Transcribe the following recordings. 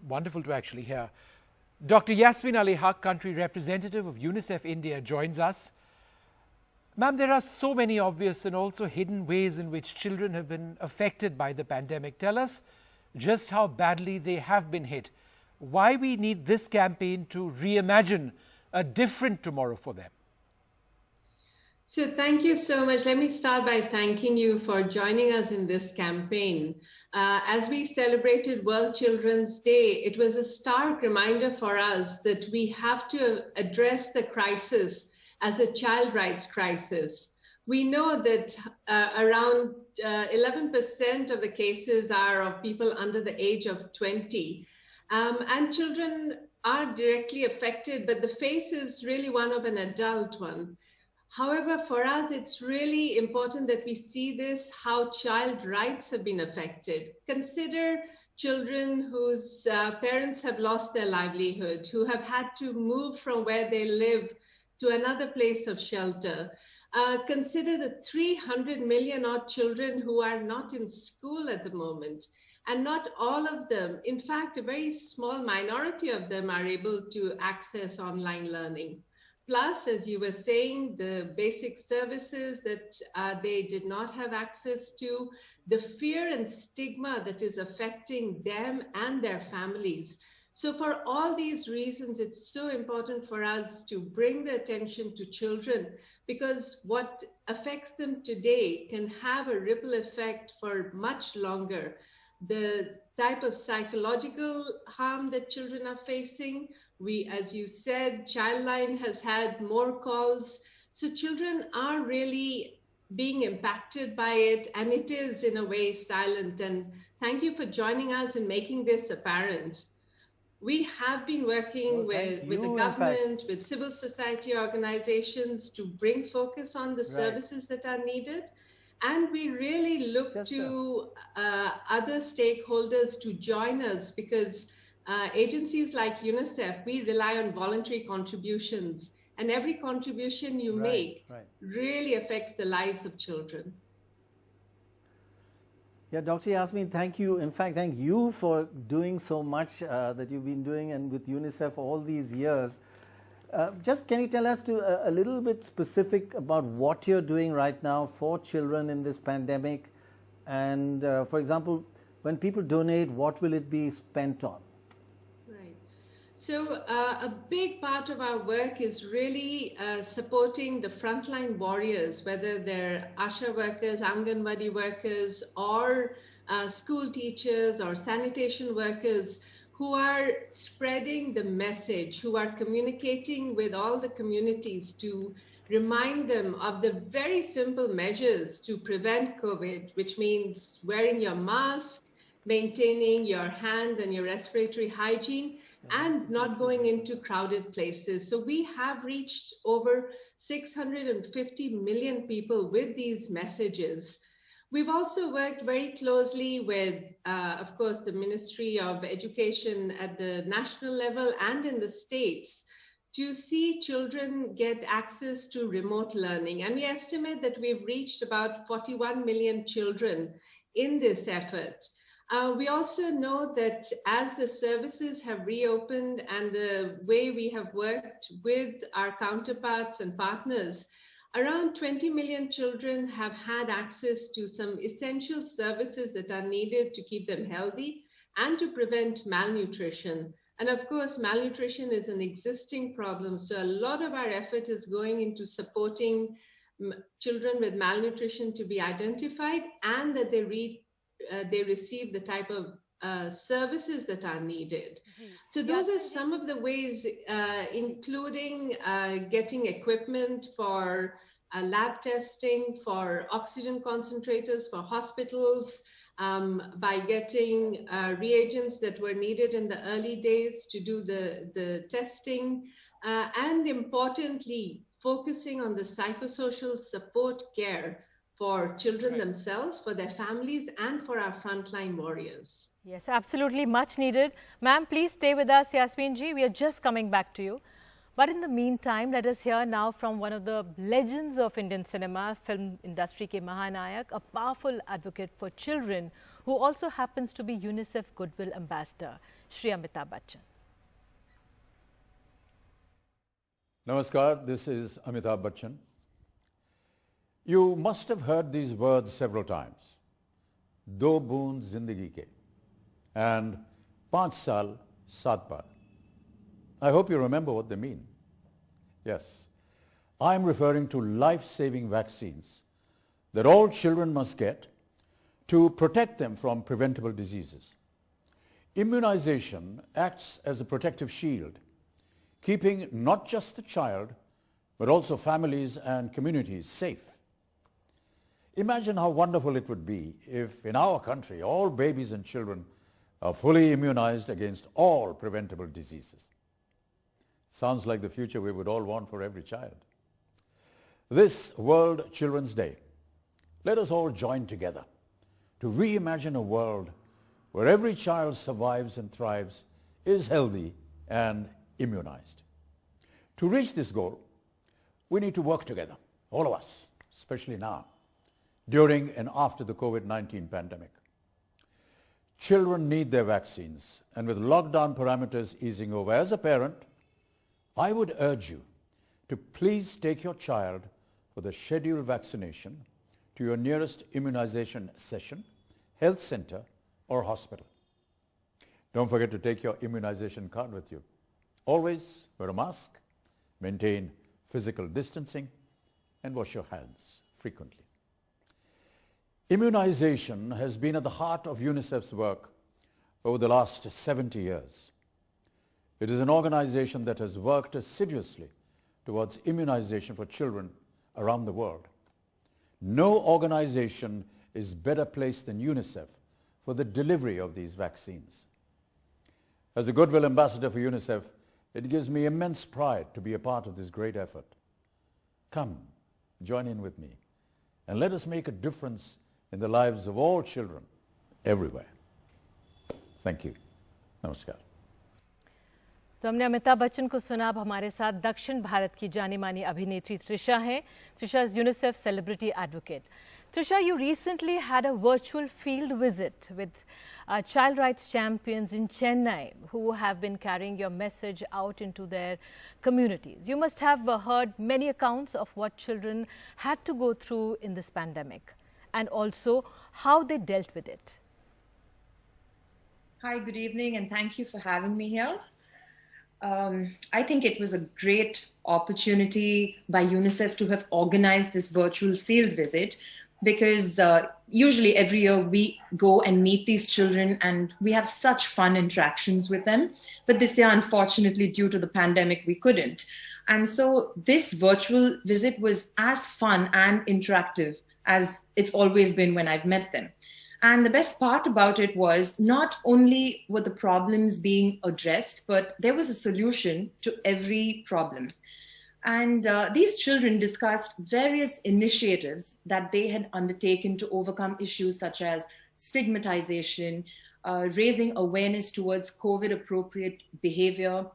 Wonderful to actually hear. Dr. Yasmin Ali Haque, country representative of UNICEF India, joins us. Ma'am, there are so many obvious and also hidden ways in which children have been affected by the pandemic. Tell us just how badly they have been hit. Why we need this campaign to reimagine a different tomorrow for them. So thank you so much. Let me start by thanking you for joining us in this campaign. As we celebrated World Children's Day, it was a stark reminder for us that we have to address the crisis as a child rights crisis. We know that around 11% of the cases are of people under the age of 20. And children are directly affected, but the face is really one of an adult one. However, for us, it's really important that we see this, how child rights have been affected. Consider children whose parents have lost their livelihood, who have had to move from where they live to another place of shelter. Consider the 300 million odd children who are not in school at the moment. And not all of them, in fact, a very small minority of them are able to access online learning. Plus, as you were saying, the basic services that they did not have access to, the fear and stigma that is affecting them and their families. So for all these reasons, it's so important for us to bring the attention to children, because what affects them today can have a ripple effect for much longer. The type of psychological harm that children are facing, as you said, Childline has had more calls. So children are really being impacted by it, and it is in a way silent. And thank you for joining us and making this apparent. We have been working with the government, with civil society organizations to bring focus on the services that are needed. And we really look to other stakeholders to join us, because agencies like UNICEF, we rely on voluntary contributions, and every contribution you make really affects the lives of children. Yeah, Dr. Yasmin, thank you. In fact, thank you for doing so much that you've been doing and with UNICEF all these years. Just can you tell us a little bit specific about what you're doing right now for children in this pandemic? And for example, when people donate, what will it be spent on? Right. So a big part of our work is really supporting the frontline warriors, whether they're ASHA workers, Anganwadi workers, or school teachers or sanitation workers, who are spreading the message, who are communicating with all the communities to remind them of the very simple measures to prevent COVID, which means wearing your mask, maintaining your hand and your respiratory hygiene, and not going into crowded places. So we have reached over 650 million people with these messages. We've also worked very closely with, of course, the Ministry of Education at the national level and in the states to see children get access to remote learning. And we estimate that we've reached about 41 million children in this effort. We also know that as the services have reopened and the way we have worked with our counterparts and partners, around 20 million children have had access to some essential services that are needed to keep them healthy and to prevent malnutrition. And of course, malnutrition is an existing problem. So a lot of our effort is going into supporting children with malnutrition to be identified, and that they receive the type of services that are needed. So those are some of the ways, including getting equipment for lab testing, for oxygen concentrators, for hospitals, by getting reagents that were needed in the early days to do the testing, and importantly, focusing on the psychosocial support care for children themselves, for their families, and for our frontline warriors. Yes, absolutely much needed. Ma'am, please stay with us, Yasmin ji. We are just coming back to you. But in the meantime, let us hear now from one of the legends of Indian cinema, film industry ke Mahanayak, a powerful advocate for children who also happens to be UNICEF Goodwill Ambassador, Shri Amitabh Bachchan. Namaskar, this is Amitabh Bachchan. You must have heard these words several times. Do boond zindagi ke and 5 saal 7 par. I hope you remember what they mean. Yes, I'm referring to life-saving vaccines that all children must get to protect them from preventable diseases. Immunization acts as a protective shield, keeping not just the child, but also families and communities safe. Imagine how wonderful it would be if in our country all babies and children are fully immunized against all preventable diseases. Sounds like the future we would all want for every child. This World Children's Day, let us all join together to reimagine a world where every child survives and thrives, is healthy and immunized. To reach this goal, we need to work together, all of us, especially now, during and after the COVID-19 pandemic. Children need their vaccines, and with lockdown parameters easing over, as a parent, I would urge you to please take your child for the scheduled vaccination to your nearest immunization session, health center, or hospital. Don't forget to take your immunization card with you. Always wear a mask, maintain physical distancing, and wash your hands frequently. Immunization has been at the heart of UNICEF's work over the last 70 years. It is an organization that has worked assiduously towards immunization for children around the world. No organization is better placed than UNICEF for the delivery of these vaccines. As a Goodwill Ambassador for UNICEF, it gives me immense pride to be a part of this great effort. Come, join in with me, and let us make a difference in the lives of all children everywhere. Thank you. Namaskar. तो हमने अमिताभ बच्चन को सुना। अब हमारे साथ दक्षिण भारत की जानी मानी अभिनेत्री त्रिशा हैं। Trisha is UNICEF celebrity advocate. Trisha, you recently had a virtual field visit with child rights champions in Chennai who have been carrying your message out into their communities. You must have heard many accounts of what children had to go through in this pandemic and also how they dealt with it. Hi, good evening, and thank you for having me here. I think it was a great opportunity by UNICEF to have organized this virtual field visit because usually every year we go and meet these children and we have such fun interactions with them. But this year, unfortunately, due to the pandemic, we couldn't. And so this virtual visit was as fun and interactive as it's always been when I've met them. And the best part about it was not only were the problems being addressed, but there was a solution to every problem. And these children discussed various initiatives that they had undertaken to overcome issues such as stigmatization, raising awareness towards COVID-appropriate behavior,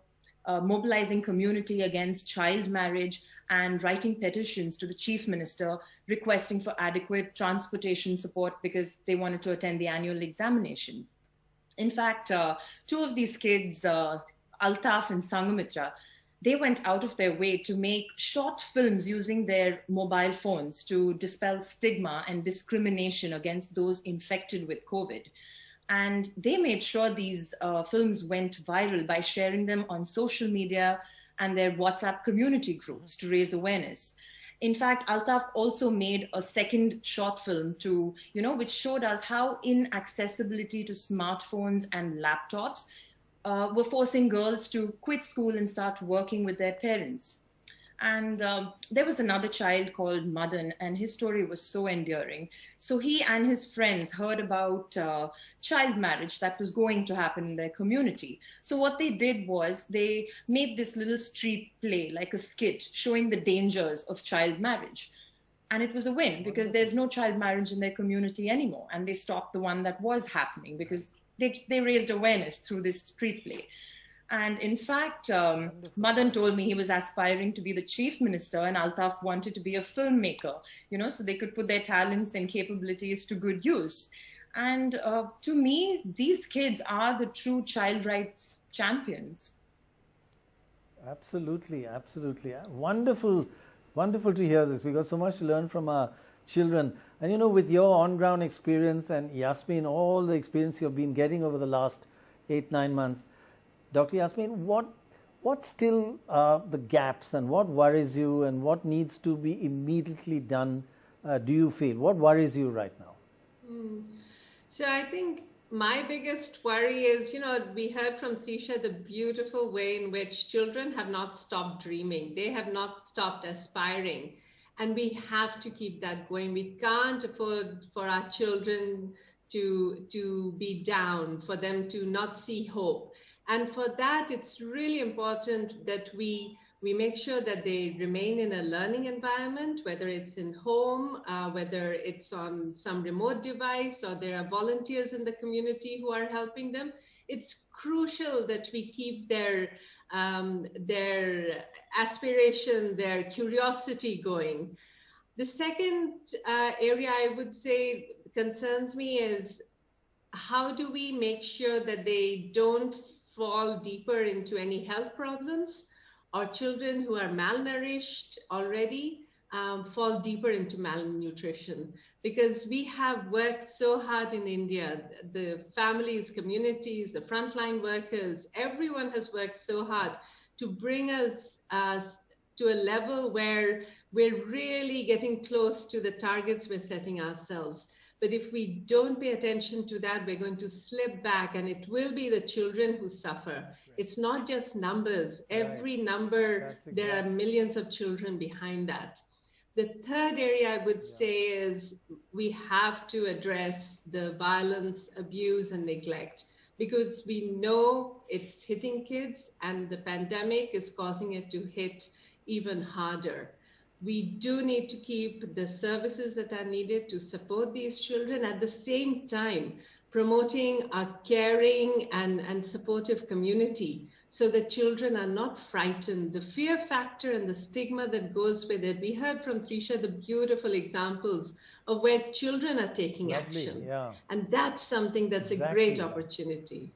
mobilizing community against child marriage, and writing petitions to the Chief Minister requesting for adequate transportation support because they wanted to attend the annual examinations. In fact, two of these kids, Altaf and Sangamitra, they went out of their way to make short films using their mobile phones to dispel stigma and discrimination against those infected with COVID. And they made sure these films went viral by sharing them on social media and their WhatsApp community groups to raise awareness. In fact, Altaf also made a second short film which showed us how inaccessibility to smartphones and laptops were forcing girls to quit school and start working with their parents. And there was another child called Madan, and his story was so endearing. So he and his friends heard about child marriage that was going to happen in their community. So what they did was they made this little street play, like a skit, showing the dangers of child marriage. And it was a win because there's no child marriage in their community anymore. And they stopped the one that was happening because they raised awareness through this street play. And in fact, Madan told me he was aspiring to be the chief minister and Altaf wanted to be a filmmaker, so they could put their talents and capabilities to good use. And to me, these kids are the true child rights champions. Absolutely, absolutely. Wonderful, wonderful to hear this. We got so much to learn from our children. And with your on-ground experience and Yasmin, all the experience you've been getting over the last 8-9 months, Dr. Yasmin, what still are the gaps and what worries you and what needs to be immediately done, do you feel? What worries you right now? So I think my biggest worry is, we heard from Trisha the beautiful way in which children have not stopped dreaming. They have not stopped aspiring. And we have to keep that going. We can't afford for our children to be down, for them to not see hope. And for that, it's really important that we make sure that they remain in a learning environment, whether it's in home, whether it's on some remote device, or there are volunteers in the community who are helping them. It's crucial that we keep their aspiration, their curiosity going. The second area I would say concerns me is how do we make sure that they don't fall deeper into any health problems, or children who are malnourished already fall deeper into malnutrition. Because we have worked so hard in India, the families, communities, the frontline workers, everyone has worked so hard to bring us to a level where we're really getting close to the targets we're setting ourselves. But if we don't pay attention to that, we're going to slip back, and it will be the children who suffer. Right. It's not just numbers. Every number, there are millions of children behind that. The third area I would say is we have to address the violence, abuse, and neglect, because we know it's hitting kids, and the pandemic is causing it to hit even harder. We do need to keep the services that are needed to support these children, at the same time promoting a caring and supportive community so that children are not frightened. The fear factor and the stigma that goes with it. We heard from Trisha the beautiful examples of where children are taking action. Yeah. And that's something that's a great opportunity.